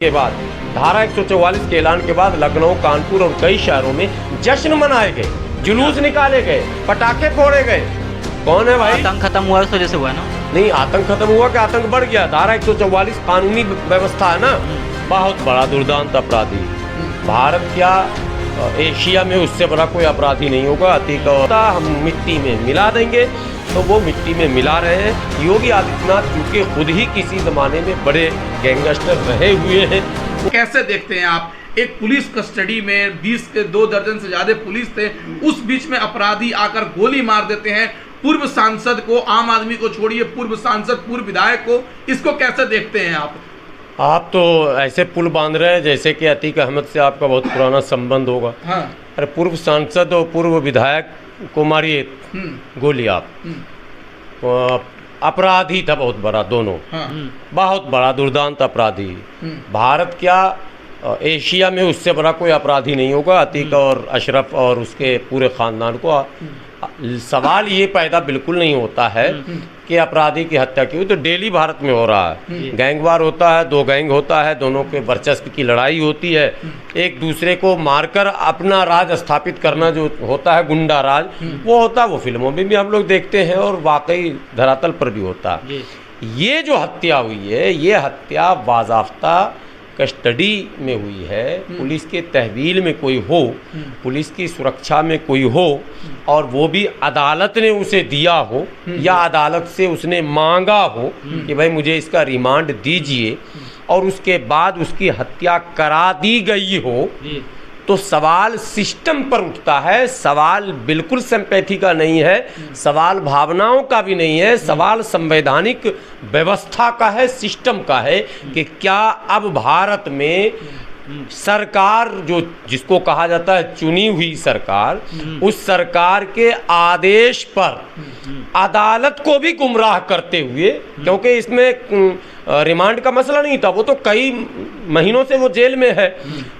के बाद धारा 144 के ऐलान के बाद लखनऊ, कानपुर और कई शहरों में जश्न मनाए गए, जुलूस निकाले गए, पटाखे फोड़े गए। कौन है भाई? आतंक खत्म हुआ इस वजह से हुआ ना? नहीं, आतंक खत्म हुआ कि आतंक बढ़ गया? धारा 144 कानूनी व्यवस्था है ना। बहुत बड़ा दुर्दांत अपराधी भारत क्या एशिया में उससे बड़ा कोई अपराधी नहीं होगा। अतिक्रमणता हम मिट्टी में मिला देंगे, तो वो मिट्टी में मिला रहे हैं। योगी आदित्यनाथ चूंकि खुद ही किसी जमाने में बड़े गैंगस्टर रहे हुए हैं। कैसे देखते हैं आप? एक पुलिस कस्टडी में 20 के 2 दर्जन से ज्यादा पुलिस थे, उस बीच में अपराधी आकर गोली मार देते हैं पूर्व सांसद को, आम आदमी को छोड़िए, पूर्व सांसद, पूर्व विधायक को। इसको कैसे देखते हैं आप? आप तो ऐसे पुल बांध रहे हैं जैसे कि अतीक अहमद से आपका बहुत पुराना संबंध होगा। हाँ। अरे पूर्व सांसद और पूर्व विधायक को मारिए गोली आप। अपराधी था बहुत बड़ा दोनों। हाँ। बहुत बड़ा दुर्दांत अपराधी। भारत क्या एशिया में उससे बड़ा कोई अपराधी नहीं होगा। अतीक और अशरफ और उसके पूरे खानदान को सवाल ये पैदा बिल्कुल नहीं होता है कि अपराधी की हत्या की हुई। तो डेली भारत में हो रहा है, गैंगवार होता है, 2 गैंग होता है, दोनों के वर्चस्व की लड़ाई होती है, एक दूसरे को मारकर अपना राज स्थापित करना जो होता है, गुंडा राज, वो होता है। वो फिल्मों में भी हम लोग देखते हैं और वाकई धरातल पर भी होता है। ये जो हत्या हुई है, ये हत्या बाज़ाफ्ता कस्टडी में हुई है। पुलिस के तहवील में कोई हो, पुलिस की सुरक्षा में कोई हो, और वो भी अदालत ने उसे दिया हो या अदालत से उसने मांगा हो कि भाई मुझे इसका रिमांड दीजिए, और उसके बाद उसकी हत्या करा दी गई हो, तो सवाल सिस्टम पर उठता है। सवाल बिल्कुल सिंपैथी का नहीं है, सवाल भावनाओं का भी नहीं है, सवाल संवैधानिक व्यवस्था का है, सिस्टम का है कि क्या अब भारत में सरकार जो जिसको कहा जाता है चुनी हुई सरकार, उस सरकार के आदेश पर अदालत को भी गुमराह करते हुए, क्योंकि इसमें रिमांड का मसला नहीं था, वो तो कई महीनों से वो जेल में है,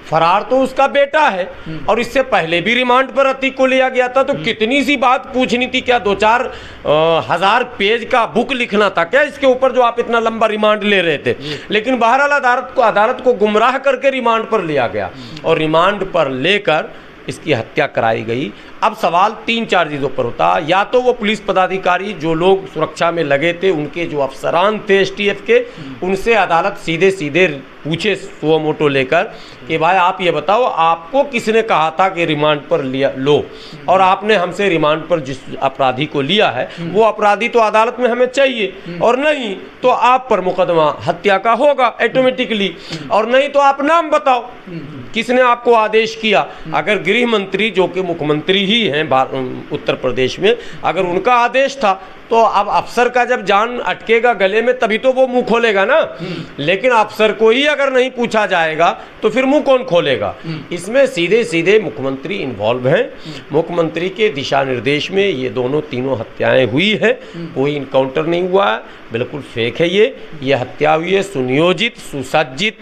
फरार तो उसका बेटा है, और इससे पहले भी रिमांड पर अतीक को लिया गया था। तो कितनी सी बात पूछनी थी? क्या 2-4 हज़ार पेज का बुक लिखना था क्या इसके ऊपर, जो आप इतना लंबा रिमांड ले रहे थे? लेकिन बहरहाल अदालत को गुमराह करके रिमांड पर लिया गया, और रिमांड पर लेकर इसकी हत्या कराई गई। अब सवाल 3-4 चीज़ों पर होता, या तो वो पुलिस पदाधिकारी जो लोग सुरक्षा में लगे थे, उनके जो अफसरान थे एसटीएफ के, उनसे अदालत सीधे सीधे पूछे सुओ मोटो लेकर कि भाई आप ये बताओ, आपको किसने कहा था कि रिमांड पर लिया लो, और आपने हमसे रिमांड पर जिस अपराधी को लिया है वो अपराधी तो अदालत में हमें चाहिए, और नहीं तो आप पर मुकदमा हत्या का होगा ऑटोमेटिकली, और नहीं तो आप नाम बताओ किसने आपको आदेश किया। अगर गृह मंत्री जो कि मुख्यमंत्री ही हैं उत्तर प्रदेश में, अगर उनका आदेश था, तो अब अफसर का जब जान अटकेगा गले में तभी तो वो मुंह खोलेगा ना। लेकिन अफसर को ही अगर नहीं पूछा जाएगा तो फिर मुंह कौन खोलेगा? इसमें सीधे सीधे मुख्यमंत्री इन्वॉल्व हैं। मुख्यमंत्री के दिशा निर्देश में ये तीनों हत्याएं हुई है, कोई इनकाउंटर नहीं हुआ है, बिल्कुल फेक है। ये हत्या हुई है सुनियोजित, सुसज्जित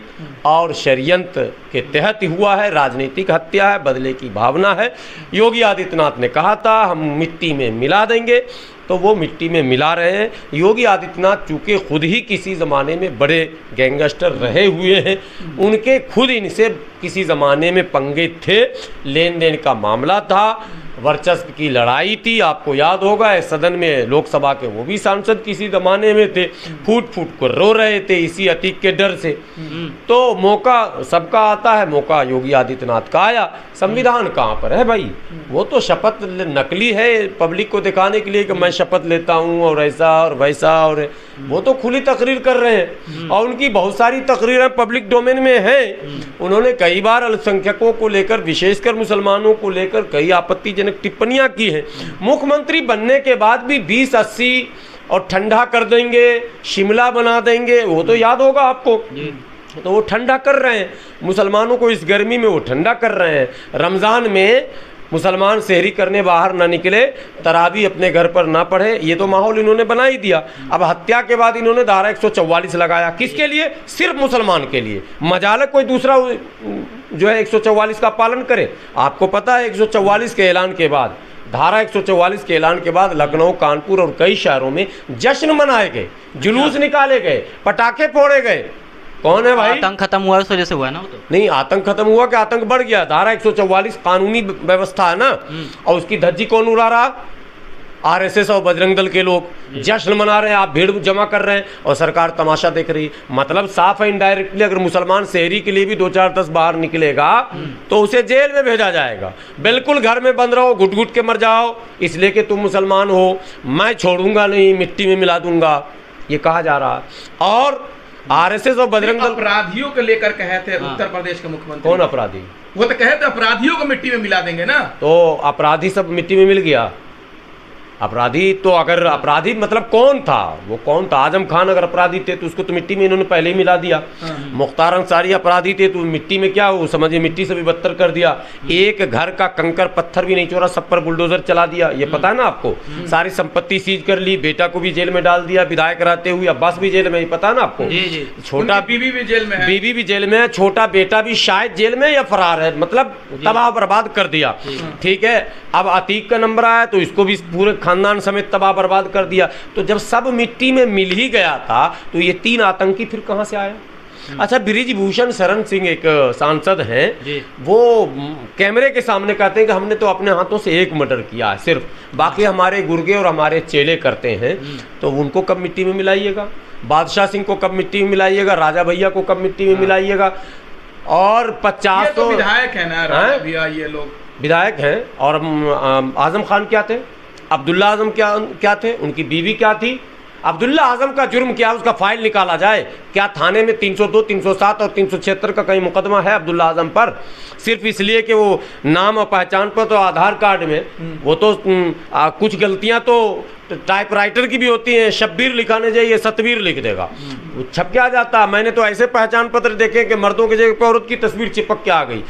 और षड्यंत्र के तहत हुआ है। राजनीतिक हत्या है, बदले की भावना है। योगी आदित्यनाथ ने कहा था हम मिट्टी में मिला देंगे, तो वो मिट्टी में मिला रहे हैं। योगी आदित्यनाथ चूँकि खुद ही किसी ज़माने में बड़े गैंगस्टर रहे हुए हैं, उनके खुद इनसे किसी ज़माने में पंगे थे, लेन देन का मामला था, वर्चस्व की लड़ाई थी। आपको याद होगा सदन में लोकसभा के वो भी सांसद किसी ज़माने में थे, फूट फूट कर रो रहे थे इसी अतीक के डर से। तो मौका सबका आता है, मौका योगी आदित्यनाथ का आया। संविधान कहाँ पर है भाई? वो तो शपथ नकली है पब्लिक को दिखाने के लिए कि मैं शपथ लेता हूँ और ऐसा और वैसा, और वो तो खुली तकरीर कर रहे हैं, और उनकी बहुत सारी तकरीरें पब्लिक डोमेन में हैं। उन्होंने कई बार अल्पसंख्यकों को लेकर, विशेषकर मुसलमानों को लेकर कई आपत्तिजनक टिप्पणियां की हैं। मुख्यमंत्री बनने के बाद भी 20-80 और ठंडा कर देंगे, शिमला बना देंगे, वो तो याद होगा आपको। तो वो ठंडा कर रहे हैं मुसलमानों को, इस गर्मी में वो ठंडा कर रहे हैं। रमज़ान में मुसलमान सहरी करने बाहर ना निकले, तरावी अपने घर पर ना पढ़े, ये तो माहौल इन्होंने बना ही दिया। अब हत्या के बाद इन्होंने धारा 144 लगाया, किसके लिए? सिर्फ मुसलमान के लिए। मजाल कोई दूसरा जो है 144 का पालन करे? आपको पता है 144 के ऐलान के बाद, धारा 144 के ऐलान के बाद लखनऊ, कानपुर और कई शहरों में जश्न मनाए गए, जुलूस निकाले गए, पटाखे फोड़े गए। कौन है भाई? आतंक खत्म हुआ उस वजह से हुआ है ना वो तो। नहीं, आतंक खत्म हुआ कि आतंक बढ़ गया? धारा 144 कानूनी व्यवस्था है ना, और उसकी धज्जी कौन उड़ा रहा? आरएसएस और बजरंग दल के लोग जश्न मना रहे हैं, आप भीड़ जमा कर रहे हैं और सरकार तमाशा देख रही है। मतलब साफ है इनडायरेक्टली, अगर मुसलमान शहरी के लिए भी 2-4-10 बाहर निकलेगा तो उसे जेल में भेजा जाएगा। बिल्कुल घर में बंद रहो, घुट घुट के मर जाओ, इसलिए कि तुम मुसलमान हो, मैं छोड़ूंगा नहीं, मिट्टी में मिला दूंगा, ये कहा जा रहा है। और आरएसएस और बजरंग दल अपराधियों को लेकर कहे थे उत्तर प्रदेश के मुख्यमंत्री। कौन अपराधी? वो तो कहे थे अपराधियों को मिट्टी में मिला देंगे ना। तो अपराधी सब मिट्टी में मिल गया। अपराधी तो अगर अपराधी मतलब कौन था? वो कौन था? आजम खान अगर अपराधी थे तो उसको तो मिट्टी में इन्होंने पहले ही मिला दिया। मुख्तार अंसारी अपराधी थे तो मिट्टी में क्या, वो समझिए मिट्टी से भी बदतर कर दिया। एक घर का कंकर पत्थर भी नहीं छोड़ा, सब पर बुलडोजर चला दिया। ये पता है ना आपको? सारी संपत्ति सीज कर ली, बेटा को भी जेल में डाल दिया विधायक रहते हुए, अब्बास भी जेल में, ये पता है ना आपको? छोटा बीवी भी जेल में है, बीवी भी जेल में है, छोटा बेटा भी शायद जेल में या फरार है, मतलब तबाह बर्बाद कर दिया। ठीक है, अब अतीक का नंबर आया तो इसको भी पूरे खानदान समेत तबाह बर्बाद कर दिया। तो जब सब मिट्टी में मिल ही गया था तो ये 3 आतंकी फिर कहां से आया? अच्छा, बृजभूषण शरण सिंह एक सांसद हैं, वो कैमरे के सामने कहते हैं कि हमने तो अपने हाथों से 1 मर्डर किया है सिर्फ, बाकी हमारे गुर्गे और हमारे चेले करते हैं। तो उनको कब मिट्टी में मिलाइएगा? बादशाह सिंह को कब मिट्टी में मिलाइएगा? राजा भैया को कब मिट्टी में मिलाइएगा? और 50 तो विधायक है ना राजा भैया, ये लोग विधायक हैं। और आजम खान क्या थे? अब्दुल्ला आजम क्या थे? उनकी बीवी क्या थी? अब्दुल्ला आजम का जुर्म क्या, उसका फाइल निकाला जाए। क्या थाने में 302, 307 और 376 का कहीं मुकदमा है अब्दुल्ला आजम पर? सिर्फ इसलिए कि वो नाम और पहचान पर, तो आधार कार्ड में वो तो कुछ गलतियां तो टाइपराइटर की भी होती हैं, शब्बीर लिखाने जाइए सतवीर लिख देगा, वो छप के आ जाता। मैंने तो ऐसे पहचान पत्र देखे कि मर्दों की जगह पर औरत की तस्वीर चिपक के आ गई।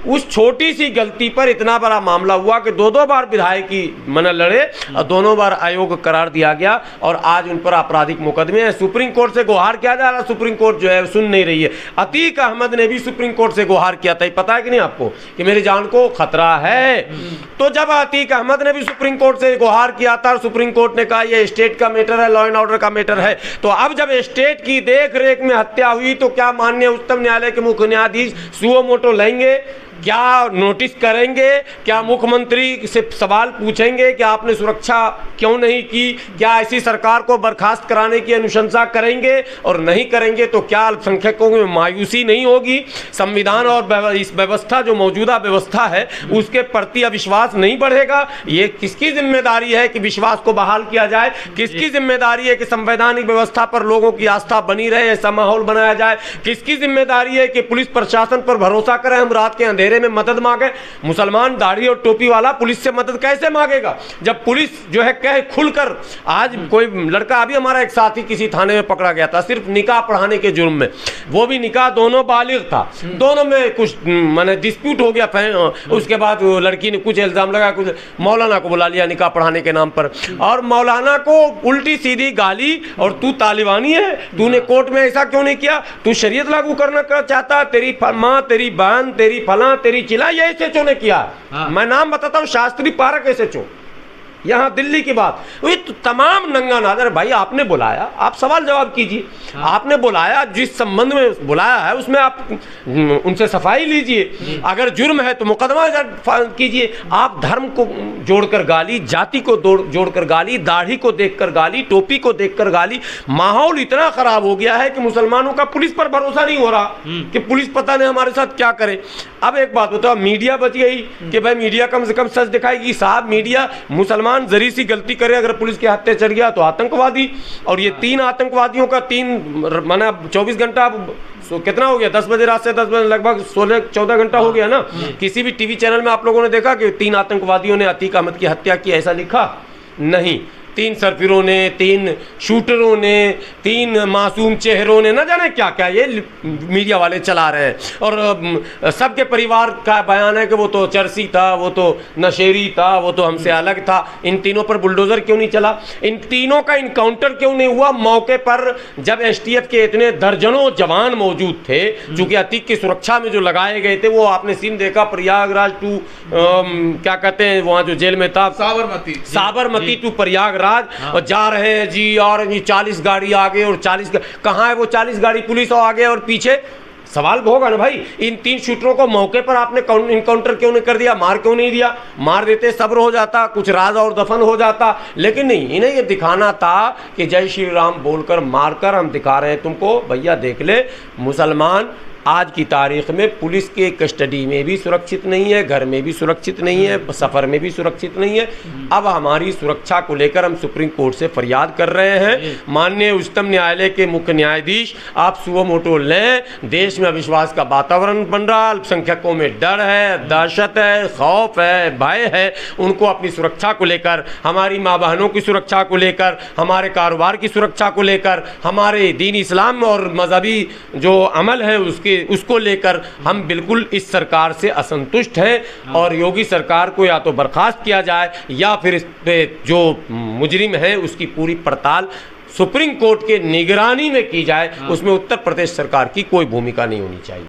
उस छोटी सी गलती पर इतना बड़ा मामला हुआ कि 2-2 बार विधायक की मन लड़े और दोनों बार आयोग करार दिया गया और आज उन पर आपराधिक मुकदमे हैं। सुप्रीम कोर्ट से गुहार किया जा रहा, सुप्रीम कोर्ट जो है सुन नहीं रही है। अतीक अहमद ने भी सुप्रीम कोर्ट से गुहार किया था, पता है कि नहीं आपको, कि मेरी जान को खतरा है। तो जब अतीक अहमद ने भी सुप्रीम कोर्ट से गुहार किया था, सुप्रीम कोर्ट ने कहा ये स्टेट का मैटर है, लॉ एंड ऑर्डर का मैटर है, तो अब जब स्टेट की देख रेख में हत्या हुई तो क्या माननीय उच्चतम न्यायालय के मुख्य न्यायाधीश सुओ मोटो लेंगे? क्या नोटिस करेंगे? क्या मुख्यमंत्री से सवाल पूछेंगे कि आपने सुरक्षा क्यों नहीं की? क्या ऐसी सरकार को बर्खास्त कराने की अनुशंसा करेंगे? और नहीं करेंगे तो क्या अल्पसंख्यकों में मायूसी नहीं होगी? संविधान और इस व्यवस्था जो मौजूदा व्यवस्था है उसके प्रति अविश्वास नहीं बढ़ेगा? ये किसकी जिम्मेदारी है कि विश्वास को बहाल किया जाए? किसकी जिम्मेदारी है कि संवैधानिक व्यवस्था पर लोगों की आस्था बनी रहे, ऐसा माहौल बनाया जाए? किसकी जिम्मेदारी है कि पुलिस प्रशासन पर भरोसा करें? हम रात के अंधेरे में मदद मांगे, मुसलमान दाढ़ी और टोपी वाला पुलिस से मदद कैसे मांगेगा जब पुलिस जो है कहे खुलकर? आज कोई लड़का, अभी हमारा एक साथी किसी थाने में पकड़ा गया था सिर्फ निकाह पढ़ाने के जुर्म में, वो भी निकाह दोनों बालिग था, दोनों में कुछ माने डिस्प्यूट हो गया। उसके बाद वो लड़की ने कुछ इल्जाम लगा, कुछ मौलाना को बुला लिया निकाह पढ़ाने के नाम पर, और मौलाना को उल्टी सीधी गाली, और तू तालिबानी है, तूने कोर्ट में ऐसा क्यों नहीं किया, तू शरीयत लागू करना चाहता, तेरी माँ, तेरी बहन, तेरी फला, तेरी चिला, ये एसएचओ ने किया। मैं नाम बताता हूँ, शास्त्री पारक एसएचओ, यहाँ दिल्ली की बात। ये तो तमाम नंगा नादर। भाई आपने बुलाया, आप सवाल जवाब कीजिए। आपने बुलाया, जिस संबंध में बुलाया है उसमें आप उनसे सफाई लीजिए। अगर जुर्म है तो मुकदमा कीजिए। आप धर्म को जोड़कर गाली, जाति को जोड़कर गाली, दाढ़ी को देखकर गाली, टोपी को देखकर गाली। माहौल इतना खराब हो गया है कि मुसलमानों का पुलिस पर भरोसा नहीं हो रहा कि पुलिस पता नहीं हमारे साथ क्या करे। अब एक बात बताओ, मीडिया बच गई कि भाई मीडिया कम से कम सच दिखाएगी। साहब मीडिया, मुसलमान जरी सी गलती करे अगर पुलिस के हत्या चढ़ गया तो आतंकवादी, और ये 3 आतंकवादियों का 3 माना 24 घंटा, कितना हो गया, 10 बजे रात से 10 बजे लगभग 16-14 घंटा हो गया ना। किसी भी टीवी चैनल में आप लोगों ने देखा कि 3 आतंकवादियों ने अतीक अहमद की हत्या की, ऐसा लिखा नहीं। 3 सरफिरों ने, 3 शूटरों ने, 3 मासूम चेहरों ने, न जाने क्या क्या ये मीडिया वाले चला रहे हैं। और सबके परिवार का बयान है कि वो तो चरसी था, वो तो नशेरी था, वो तो हमसे अलग था। इन तीनों पर बुलडोजर क्यों नहीं चला? इन तीनों का इनकाउंटर क्यों नहीं हुआ मौके पर, जब एसटीएफ के इतने दर्जनों जवान मौजूद थे? चूंकि अतीक की सुरक्षा में जो लगाए गए थे, वो आपने सीन देखा, प्रयागराज टू क्या कहते हैं वहाँ जो जेल में था, साबरमती टू प्रयागराज, राज और जा रहे हैं जी, और ये 40 गाड़ी आगे और 40 कहाँ है वो 40 गाड़ी पुलिस और आगे और पीछे? सवाल होगा ना भाई, इन 3 शूटरों को मौके पर आपने इनकाउंटर क्यों नहीं कर दिया, मार क्यों नहीं दिया? मार देते सब्र हो जाता, कुछ राज और दफन हो जाता, लेकिन नहीं, इन्हें ये दिखाना था कि जय श्री राम बोलकर मारकर हम दिखा रहे हैं तुमको। भैया देख ले, मुसलमान आज की तारीख में पुलिस के कस्टडी में भी सुरक्षित नहीं है, घर में भी सुरक्षित नहीं है, सफ़र में भी सुरक्षित नहीं है। अब हमारी सुरक्षा को लेकर हम सुप्रीम कोर्ट से फरियाद कर रहे हैं। माननीय उच्चतम न्यायालय के मुख्य न्यायाधीश, आप सुओ मोटो लें। देश में अविश्वास का वातावरण बन रहा, अल्पसंख्यकों में डर है, दहशत है, खौफ है, भय है। उनको अपनी सुरक्षा को लेकर, हमारी माँ बहनों की सुरक्षा को लेकर, हमारे कारोबार की सुरक्षा को लेकर, हमारे दीन इस्लाम और मजहबी जो अमल है उसको लेकर हम बिल्कुल इस सरकार से असंतुष्ट हैं और योगी सरकार को या तो बर्खास्त किया जाए या फिर इस पे जो मुजरिम है उसकी पूरी पड़ताल सुप्रीम कोर्ट के निगरानी में की जाए। उसमें उत्तर प्रदेश सरकार की कोई भूमिका नहीं होनी चाहिए।